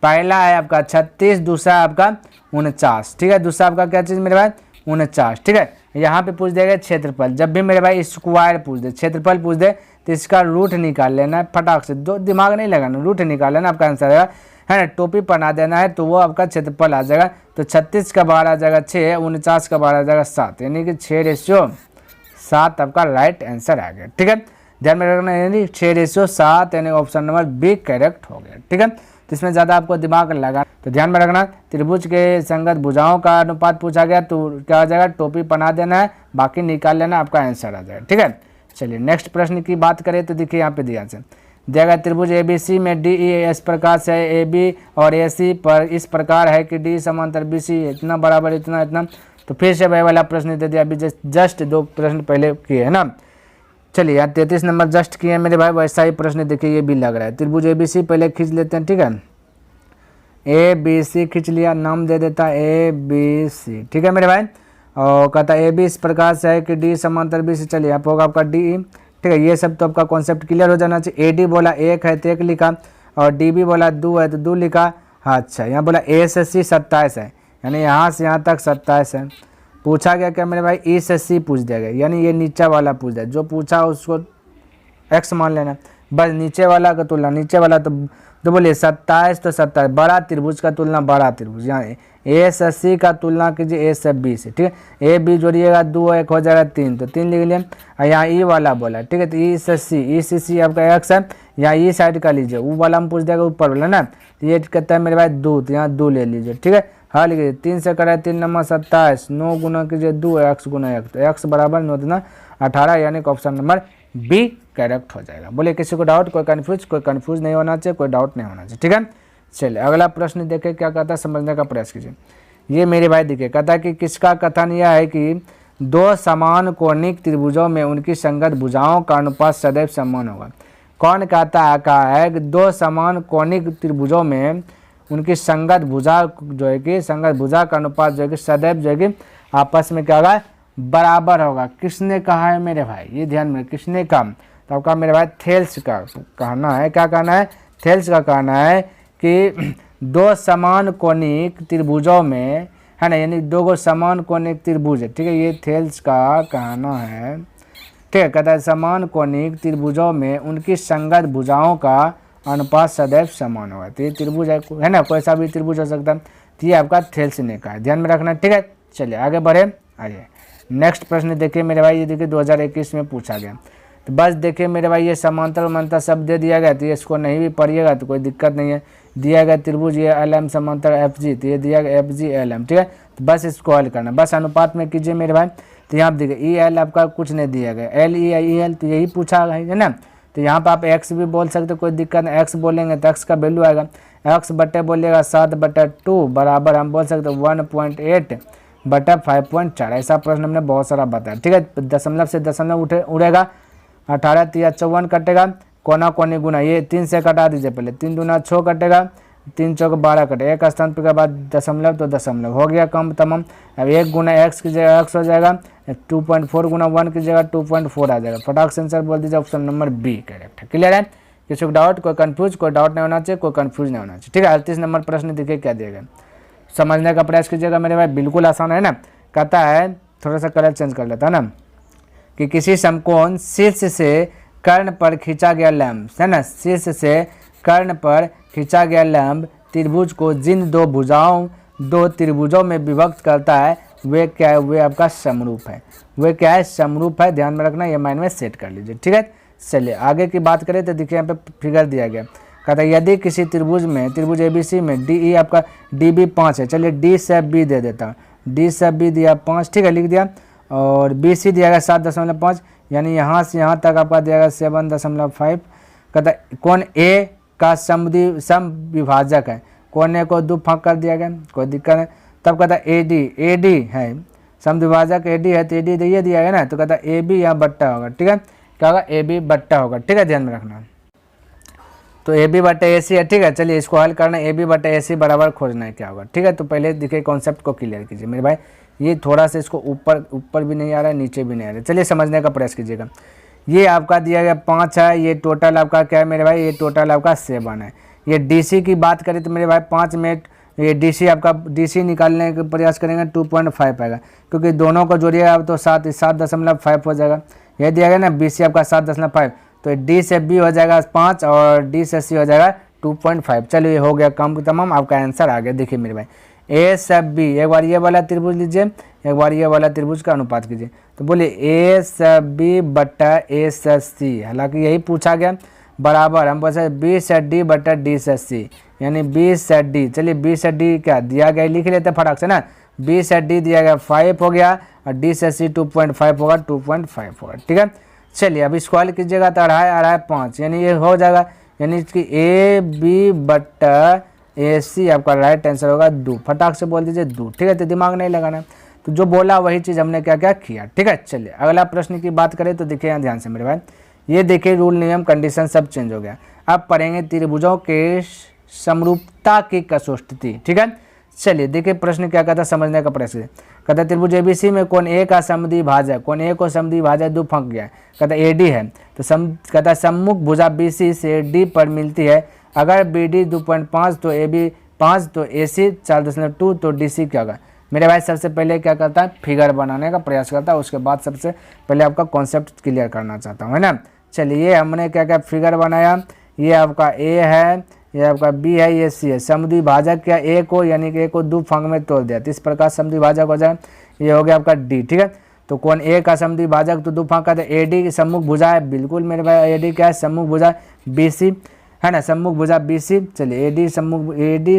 पहला है आपका 36, दूसरा आपका 49, ठीक है। दूसरा आपका क्या चीज़ मेरे भाई 49, ठीक है। यहाँ पे पूछ देगा क्षेत्रफल। जब भी मेरे भाई स्क्वायर पूछ दे, क्षेत्रफल पूछ दे, तो इसका रूट निकाल लेना है फटाक से, दो दिमाग नहीं लगाना, रूट निकाल लेना, आपका आंसर आएगा, है ना। टोपी बना देना है तो वो आपका क्षेत्रफल आ जाएगा। तो 36 का बाहर आ जाएगा 6, 49 का बाहर आ जाएगा 7, यानी कि 6:7 आपका राइट आंसर आ गया, ठीक है। ध्यान में रखना, यानी 6:7, यानी ऑप्शन नंबर B करेक्ट हो गया, ठीक है। तो इसमें ज़्यादा आपको दिमाग लगा, तो ध्यान में रखना त्रिभुज के संगत भुजाओं का अनुपात पूछा गया, तो क्या हो जाएगा, टोपी बना देना है, बाकी निकाल लेना, आपका आंसर आ जाएगा, ठीक है। चलिए नेक्स्ट प्रश्न की बात करें तो देखिए यहाँ पे दिया है, दिया गया त्रिभुज ABC में DE इस प्रकार से है, AB और AC पर इस प्रकार है कि D समांतर BC इतना बराबर इतना इतना। तो फिर से वही वाला प्रश्न दे दिया, अभी जस्ट 2 प्रश्न पहले किए है ना। चलिए यहाँ 33 नंबर जस्ट किए हैं मेरे भाई, वैसा ही प्रश्न देखिए ये भी लग रहा है। त्रिभुज ABC पहले खींच लेते हैं, ठीक है। ABC खींच लिया, नाम दे देता है ABC, ठीक है मेरे भाई। और कहता है AB इस प्रकार से है कि D समांतर BC, चलिए यहाँ पर होगा आपका DE, ठीक है। ये सब तो आपका कॉन्सेप्ट क्लियर हो जाना चाहिए। AD बोला 1 है तो 1 लिखा, और DB बोला 2 है तो 2 लिखा। हाँ अच्छा, यहाँ बोला A से C 27 है, यानी यहाँ से यहाँ तक 27 है। पूछा गया क्या मेरे भाई, E से C पूछ दिया गया, यानी ये नीचा वाला पूछ दिया, जो पूछा उसको X मान लेना, बस नीचे वाला का तुलना नीचे वाला। तो बोलिए 27 तो 27, बड़ा त्रिभुज का तुलना बड़ा त्रिभुज, यहाँ A से C का तुलना कीजिए A से B से, ठीक है। A B जोड़िएगा 2 1 हो जाएगा 3, तो 3 लिख लिए। और यहाँ E वाला बोला, ठीक है, तो E से C आपका X है, यहाँ E साइड का लीजिए, वो वाला हम पूछ देगा ऊपर वाला ना, तो ये कहता है मेरे भाई 2, तो यहाँ 2 ले लीजिए, ठीक है। हाँ लिखिए 3 से कराए 3 नंबर 27, 9 गुना कीजिए 2, X गुना 1, तो X बराबर 9 दूना 18, यानी कि ऑप्शन नंबर B करेक्ट हो जाएगा। बोले किसी को डाउट, कोई कंफ्यूज नहीं होना चाहिए, कोई डाउट नहीं होना चाहिए, ठीक है। चलिए अगला प्रश्न देखें क्या कहता है, समझने का प्रयास कीजिए। ये मेरे भाई देखिए, कहता है कि किसका कथन यह है कि 2 समान कोणिक त्रिभुजों में उनकी संगत भुजाओं का अनुपात सदैव समान होगा। कौन कहता है, कहा है कि 2 समान कोणिक त्रिभुजों में उनकी संगत भुजा जो है कि संगत भुजा का अनुपात जो है कि सदैव जो है कि आपस में क्या होगा, बराबर होगा। किसने कहा है मेरे भाई, ये ध्यान में, किसने कहा, तो आपका मेरे भाई थेल्स का कहना है। क्या कहना है, थेल्स का कहना है कि 2 समान कोणिक त्रिभुजों में, है ना, यानी 2 समान कोणिक त्रिभुज है, ठीक है, ये थेल्स का कहना है, ठीक है। कहता है समान कोणिक त्रिभुजों में उनकी संगत भुजाओं का अनुपात सदैव समान होगा। तो ये त्रिभुज है ना, कोई सा भी त्रिभुज हो सकता है, तो ये आपका थेल्स ने कहा है, ध्यान में रखना, ठीक है। चलिए आगे बढ़े। आइए नेक्स्ट प्रश्न देखिए मेरे भाई, ये देखिए 2021 में पूछा गया। तो बस देखिए मेरे भाई, ये समांतर समांतर सब दे दिया गया, तो ये इसको नहीं भी पढ़िएगा तो कोई दिक्कत नहीं है। दिया गया त्रिभुज ये LM समांतर FG, तो ये दिया गया FG LM, ठीक है। तो बस इसको हल करना, बस अनुपात में कीजिए मेरे भाई। तो यहाँ पर देखिए EL आपका कुछ नहीं दिया गया, LE तो यही पूछा है ना। तो यहाँ पर आप x भी बोल सकते, कोई दिक्कत नहीं। x बोलेंगे तो x का वैल्यू आएगा, x बटे बोलिएगा 7/2 बराबर हम बोल सकते 1.8/5.4। ऐसा प्रश्न हमने बहुत सारा बताया, ठीक है। दशमलव से दशमलव उड़ेगा, 18 3 54 कटेगा, कोना कोनी गुना, ये 3 से कटा दीजिए पहले, 3 दूना 6 कटेगा, 3 चौक 12 कटेगा, एक स्थान पर के बाद दशमलव तो दशमलव हो गया कम तमाम। अब 1 गुना x की जगह x हो जाएगा, 2.4 गुना 1 की जगह 2.4 आ जाएगा। फटाक से आंसर बोल दीजिए ऑप्शन नंबर बी करेक्ट है। क्लियर है? किसी को डाउट, कोई कंफ्यूज, कोई डाउट नहीं होना चाहिए, कोई कंफ्यूज नहीं होना चाहिए, ठीक है। 38 नंबर प्रश्न देखिए क्या दिया गया, समझने का प्रयास कीजिएगा मेरे भाई, बिल्कुल आसान है ना। कहता है, थोड़ा सा कलर चेंज कर लेता है ना, कि किसी समकोण शीर्ष से कर्ण पर खींचा गया लंब, है ना, शीर्ष से कर्ण पर खींचा गया लंब त्रिभुज को जिन दो भुजाओं दो त्रिभुजों में विभक्त करता है वे क्या है, वे आपका समरूप है। वे क्या है, समरूप है, ध्यान में रखना, ये माइंड में सेट कर लीजिए, ठीक है। चलिए आगे की बात करें तो देखिए यहाँ पे फिगर दिया गया। कहता है यदि किसी त्रिभुज में, त्रिभुज ABC में DE आपका DB 5 है, चलिए D से B दे देता हूँ, D से B दिया 5, ठीक है, लिख दिया। और BC दिया गया 7.5, यानी यहाँ से यहाँ तक आपका दिया गया 7.5। कहता है कोण A का समविभाजक है, कोण A को 2 भाग कर दिया गया, कोई दिक्कत नहीं। तब कहता है AD है, समविभाजक AD है तो AD ये दिया गया ना, तो कहता है AB यहाँ बट्टा होगा, ठीक है, क्या होगा, AB बट्टा होगा, ठीक है, ध्यान में रखना। तो AB बटे AC है, ठीक है। चलिए इसको हल करना, AB बटे AC बराबर खोजना है क्या होगा, ठीक है। तो पहले देखिए कॉन्सेप्ट को क्लियर कीजिए मेरे भाई, ये थोड़ा सा इसको ऊपर भी नहीं आ रहा है, नीचे भी नहीं आ रहा है, चलिए समझने का प्रयास कीजिएगा। ये आपका दिया गया 5 है, ये टोटल आपका क्या है मेरे भाई, ये टोटल आपका 7 है। ये DC की बात करें तो मेरे भाई 5 में ये DC आपका DC निकालने का प्रयास करेंगे 2.5 आएगा, क्योंकि दोनों को जोड़िएगा तो 7.5 हो जाएगा। यह दिया गया ना BC आपका 7.5, तो D से B हो जाएगा 5 और D से C हो जाएगा 2.5। चलिए ये हो गया काम तमाम, आपका आंसर आ गया। देखिए मेरे भाई A से B, एक बार ये वाला त्रिभुज लीजिए, एक बार ये वाला त्रिभुज का अनुपात कीजिए, तो बोलिए A से B बटा A से C, हालांकि यही पूछा गया, बराबर हम बोलते B से D बटा D से C, यानी B से D। चलिए B से D क्या दिया गया लिख लेते फटाक से ना, B से D दिया गया 5 हो गया और D से C 2.5 होगा, 2.5 होगा, ठीक है। चलिए अब इसको हल कीजिएगा तो 2.5 5, यानी ये हो जाएगा, यानी कि AB बट्टा AC आपका राइट आंसर होगा 2। फटाक से बोल दीजिए 2, ठीक है, तो दिमाग नहीं लगाना, तो जो बोला वही चीज़ हमने क्या क्या किया, ठीक है। चलिए अगला प्रश्न की बात करें तो देखिए यहाँ ध्यान से मेरे भाई, ये देखिए रूल नियम कंडीशन सब चेंज हो गया। अब पढ़ेंगे त्रिभुजों के समरूपता की कसौटी, ठीक है। चलिए देखिए प्रश्न क्या कहता है, समझने का प्रयास करिए। कहता है त्रिभुज ABC में कोण A का समद्विभाजक, कोण A को समद्विभाजक 2 फंक गया, कहता है AD है, तो कहता है सम्मुख भुजा BC से D पर मिलती है, अगर BD 2.5 तो AB 5 तो AC 4.2 तो DC क्या होगा। मेरे भाई सबसे पहले क्या करता है, फिगर बनाने का प्रयास करता है, उसके बाद सबसे पहले आपका कॉन्सेप्ट क्लियर करना चाहता हूँ, है ना। चलिए हमने क्या क्या फिगर बनाया, ये आपका A है, ये आपका B है, ये C है। समद्विभाजक क्या A को, यानी कि A को 2 भाग में तोड़ दिया, तो इस प्रकार समद्विभाजक हो जाए, ये हो गया आपका D, ठीक है। तो कौन A का समद्विभाजक तो 2 भाग का, तो AD की सम्मुख भुजा है, बिल्कुल मेरे भाई AD क्या है, सम्मुख भुजा BC है ना, सम्मुख भुजा BC। चलिए AD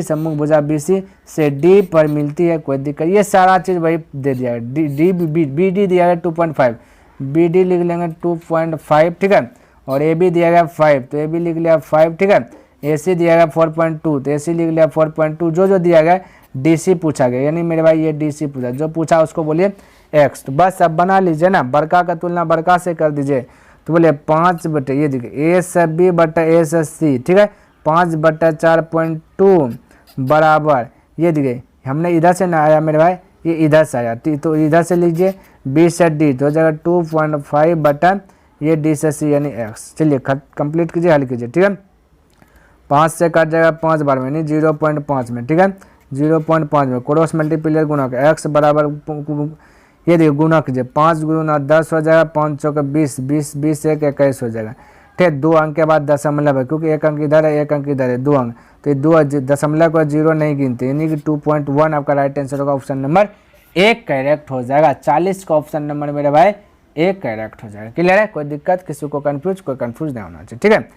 सम्मुख भुजा BC से D पर मिलती है, कोई दिक्कत, ये सारा चीज़ वही दे दिया है। BD दिया गया 2.5, BD लिख लेंगे 2.5, ठीक है। और AB दिया गया 5, तो AB लिख लिया 5, ठीक है। AC दिया गया 4.2, तो AC लिख लिया 4.2। जो दिया गया DC पूछा गया, यानी मेरे भाई ये DC पूछा, जो पूछा उसको बोलिए X। तो बस अब बना लीजिए ना, बड़का का तुलना बड़का से कर दीजिए, तो बोले 5 बटे, ये देखिए A से B बटा A से C, ठीक है, 5 बटा 4.2 बराबर, ये देखिए हमने इधर से ना आया मेरे भाई, ये इधर से आया, तो इधर से लीजिए B से D, तो हो जाएगा 2.5 बटा ये D से C यानी X। चलिए कंप्लीट कीजिए, हल कीजिए, ठीक है। 5 से कट जाएगा 5 बार में, नहीं 0.5 में, ठीक है, 0.5 में क्रॉस मल्टीप्लियर गुना का X बराबर, ये देखिए गुना कीजिए, 5 गुना 10 हो जाएगा, 5 चौके 20, 20 से 21 हो जाएगा, ठीक है। 2 अंक के बाद दशमलव है, क्योंकि 1 अंक इधर है 1 अंक इधर है, 2 अंक, तो ये 2 दशमलव को 0 नहीं गिनते, यानी कि 2.1 आपका राइट आंसर होगा, ऑप्शन नंबर एक करेक्ट हो जाएगा। 40 का ऑप्शन नंबर मेरे भाई एक करेक्ट हो जाएगा। क्लियर है? कोई दिक्कत, किसी को कोई कंफ्यूज नहीं होना चाहिए। ठीक है,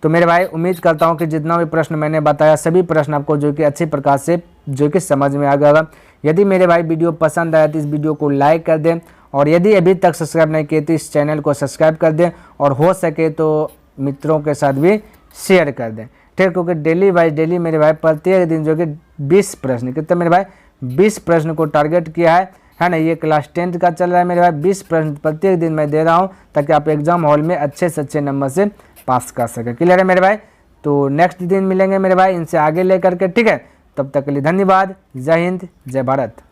तो मेरे भाई उम्मीद करता हूं कि जितना भी प्रश्न मैंने बताया सभी प्रश्न आपको जो कि अच्छी प्रकार से जो कि समझ में आ गया होगा। यदि मेरे भाई वीडियो पसंद आया तो इस वीडियो को लाइक कर दें, और यदि अभी तक सब्सक्राइब नहीं किए तो इस चैनल को सब्सक्राइब कर दें, और हो सके तो मित्रों के साथ भी शेयर कर दें। ठीक, क्योंकि डेली बाई डेली मेरे भाई प्रत्येक दिन जो कि 20 प्रश्न, कितने मेरे भाई 20 प्रश्न को टारगेट किया है ना। ये क्लास 10th का चल रहा है मेरे भाई। 20 प्रश्न प्रत्येक दिन मैं दे रहा हूँ ताकि आप एग्जाम हॉल में अच्छे से अच्छे नंबर से पास कर सके। क्लियर है मेरे भाई? तो नेक्स्ट दिन मिलेंगे मेरे भाई इनसे आगे लेकर के। ठीक है, तब तक के लिए धन्यवाद। जय हिंद, जय भारत।